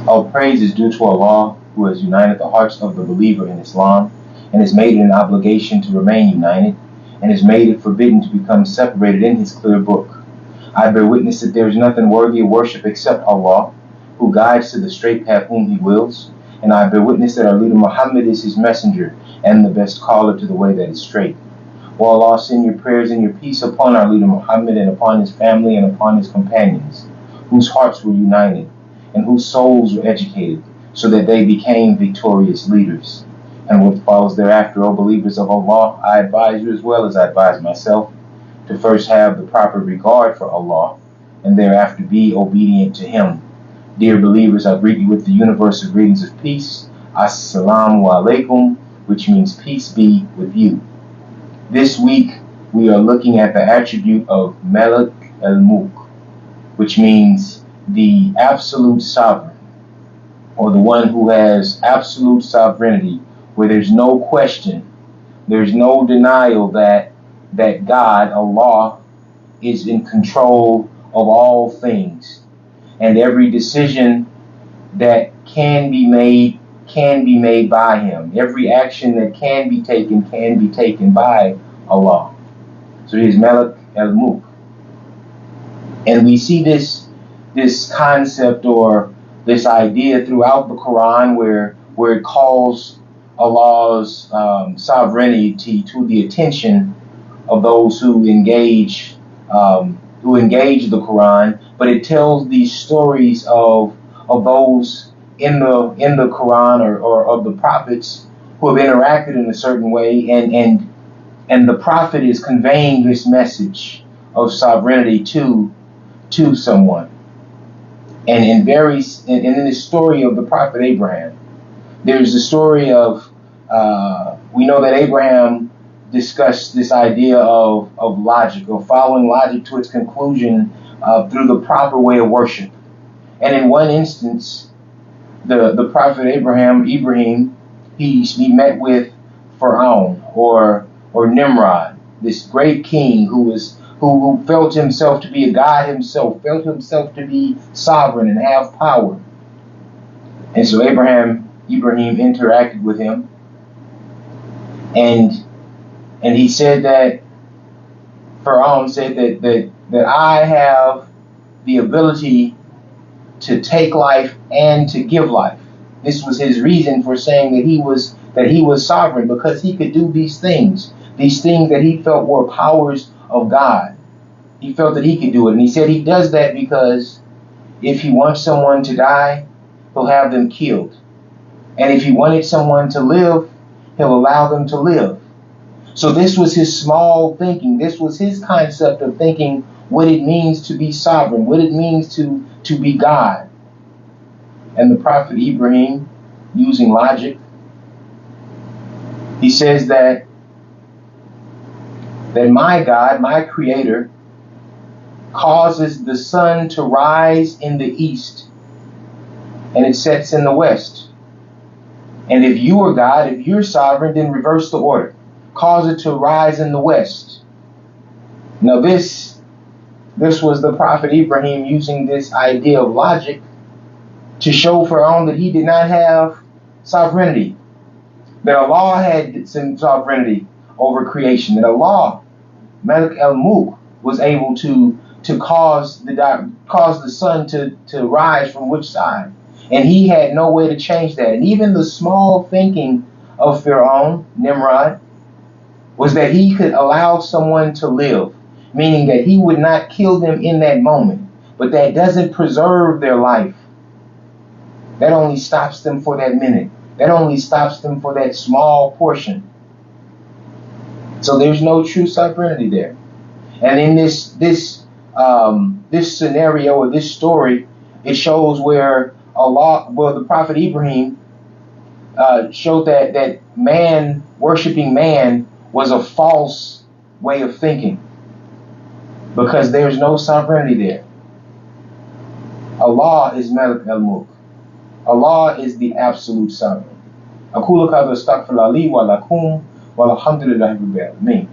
All praise is due to Allah, who has united the hearts of the believer in Islam, and has made it an obligation to remain united, and has made it forbidden to become separated in his clear book. I bear witness that there is nothing worthy of worship except Allah, who guides to the straight path whom he wills, and I bear witness that our leader Muhammad is his messenger, and the best caller to the way that is straight. O Allah, send your prayers and your peace upon our leader Muhammad, and upon his family, and upon his companions, whose hearts were united, and whose souls were educated, so that they became victorious leaders. And what follows thereafter, O believers of Allah, I advise you as well as I advise myself, to first have the proper regard for Allah, and thereafter be obedient to him. Dear believers, I greet you with the universal greetings of peace. Assalamu alaikum, which means peace be with you. This week, we are looking at the attribute of Malik, al-Mulk, which means the absolute sovereign, or the one who has absolute sovereignty, where there's no question, there's no denial that God, Allah, is in control of all things, and every decision that can be made by him. Every action that can be taken by Allah. So he is Malik al-Mulk. And we see this concept or this idea throughout the Quran where it calls Allah's sovereignty to the attention of those who engage the Quran, but it tells these stories of those in the Quran or of the prophets who have interacted in a certain way, and the prophet is conveying this message of sovereignty to someone. And in this story of the Prophet Abraham, there's the story of we know that Abraham discussed this idea of logic, or following logic to its conclusion through the proper way of worship. And in one instance, the Prophet Ibrahim, he met with Pharaoh or Nimrod, this great king who felt himself to be a god himself, felt himself to be sovereign and have power. And so Ibrahim interacted with him, and he said that Pharaoh said that I have the ability to take life and to give life. This was his reason for saying that he was sovereign, because he could do these things that he felt were powers of God. He felt that he could do it. And he said he does that because if he wants someone to die, he'll have them killed. And if he wanted someone to live, he'll allow them to live. So this was his small thinking. This was his concept of thinking what it means to be sovereign, what it means to be God. And the Prophet Ibrahim, using logic, he says that my God, my Creator, causes the sun to rise in the east and it sets in the west. And if you are God, if you're sovereign, then reverse the order. Cause it to rise in the west. Now this was the Prophet Ibrahim using this idea of logic to show Pharaoh that he did not have sovereignty, that Allah had some sovereignty over creation, that Allah, Malik al-Mulk, was able to cause the sun to rise from which side. And he had no way to change that. And even the small thinking of Pharaoh, Nimrod, was that he could allow someone to live, meaning that he would not kill them in that moment. But that doesn't preserve their life. That only stops them for that minute. That only stops them for that small portion. So there's no true sovereignty there. And in this scenario or this story, it shows where the Prophet Ibrahim showed that man, worshiping man, was a false way of thinking, because there's no sovereignty there. Allah is Malik al-Mulk. Allah is the absolute sovereign. أقول هذا استغفر الله لي ولكم والحمد لله رب العالمين.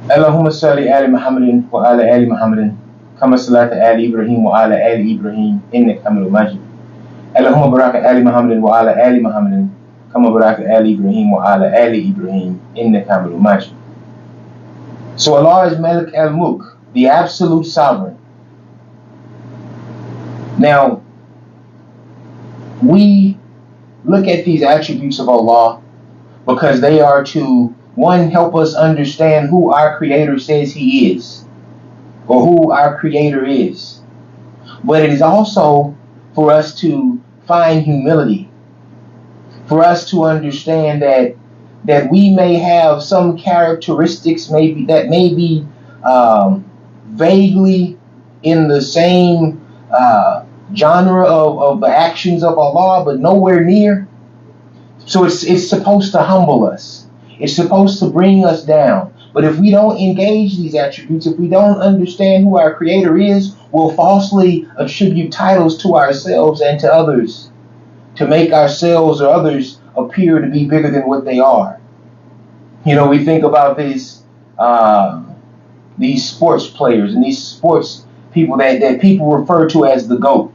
Allahumma salli ala Muhammadin wa ala ali Muhammadin kama salata ali Ibrahim wa ala ali Ibrahim innaka Hamidum Majid. Allahumma barak ali Muhammadin wa ala ali Muhammadin kama barak ali Ibrahim wa ala ali Ibrahim innaka Hamidum Majid. So Allah is Malik al-Mulk, the absolute sovereign. Now, we look at these attributes of Allah because they are to, one, help us understand who our Creator says He is, or who our Creator is. But it is also for us to find humility, for us to understand that we may have some characteristics maybe that may be vaguely in the same genre of the actions of Allah, but nowhere near. So it's supposed to humble us. It's supposed to bring us down. But if we don't engage these attributes, if we don't understand who our Creator is, we'll falsely attribute titles to ourselves and to others to make ourselves or others appear to be bigger than what they are. You know, we think about these sports players and these sports people that people refer to as the GOAT,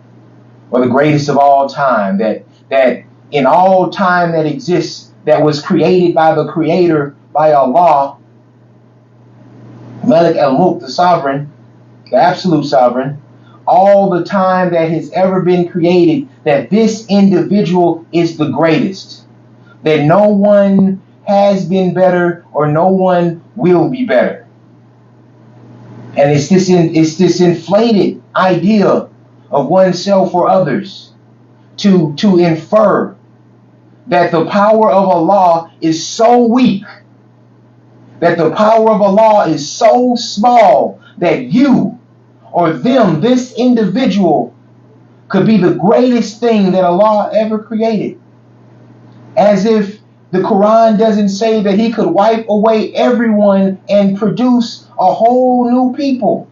or the greatest of all time, that in all time that exists, that was created by the Creator, by Allah, Malik al-Mulk, the sovereign, the absolute sovereign, all the time that has ever been created, that this individual is the greatest, that no one has been better or no one will be better. And it's this inflated idea of oneself or others to infer that the power of Allah is so weak, that the power of Allah is so small that you or them, this individual, could be the greatest thing that Allah ever created. As if the Quran doesn't say that He could wipe away everyone and produce a whole new people.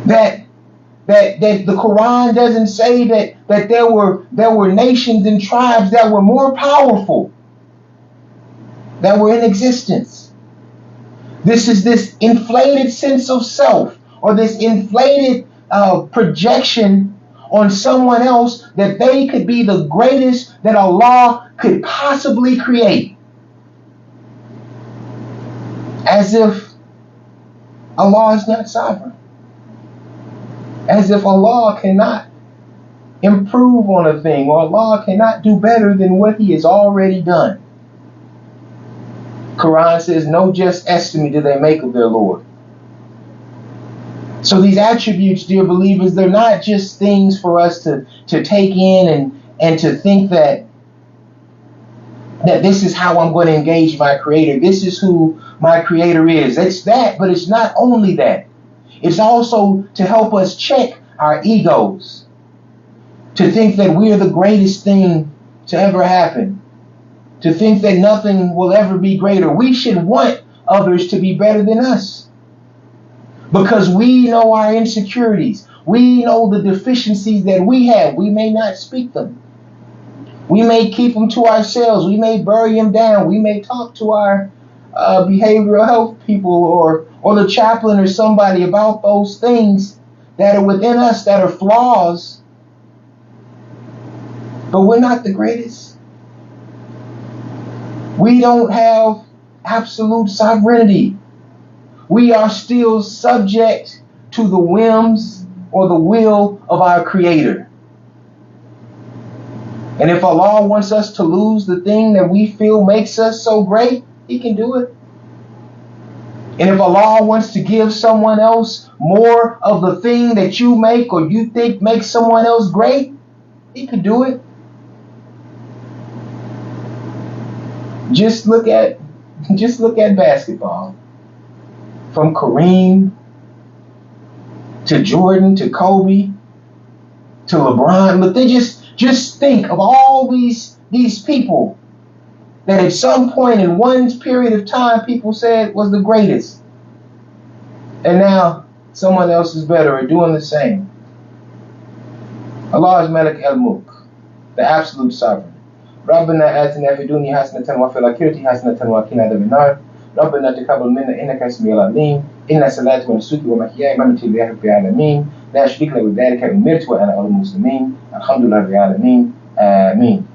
That the Quran doesn't say that there were nations and tribes that were more powerful, that were in existence. This is this inflated sense of self, or this inflated projection on someone else that they could be the greatest that Allah could possibly create. As if Allah is not sovereign. As if Allah cannot improve on a thing, or Allah cannot do better than what He has already done. Quran says no just estimate do they make of their Lord. So these attributes, dear believers, they're not just things for us to take in and to think that this is how I'm going to engage my Creator. This is who my Creator is. It's that, but it's not only that. It's also to help us check our egos, to think that we're the greatest thing to ever happen, to think that nothing will ever be greater. We should want others to be better than us because we know our insecurities. We know the deficiencies that we have. We may not speak them. We may keep them to ourselves. We may bury them down. We may talk to our behavioral health people or the chaplain or somebody about those things that are within us that are flaws. But we're not the greatest. We don't have absolute sovereignty. We are still subject to the whims or the will of our Creator. And if Allah wants us to lose the thing that we feel makes us so great, He can do it. And if Allah wants to give someone else more of the thing that you make or you think makes someone else great, He can do it. Just look at basketball. From Kareem to Jordan to Kobe to LeBron. But they just think of all these people that at some point in one period of time people said was the greatest. And now someone else is better or doing the same. Allah is Malik al-Mulk, the absolute sovereign. ربنا آتنا في الدنيا حسنة وفي الآخرة حسنة وقنا عذاب النار ربنا تقبل منا إنك السميع العليم إن صلاتي ونسكي ومحياي ومماتي لله رب العالمين لا شريك له بذلك أمرت وأنا أول المسلمين الحمد لله رب العالمين آمين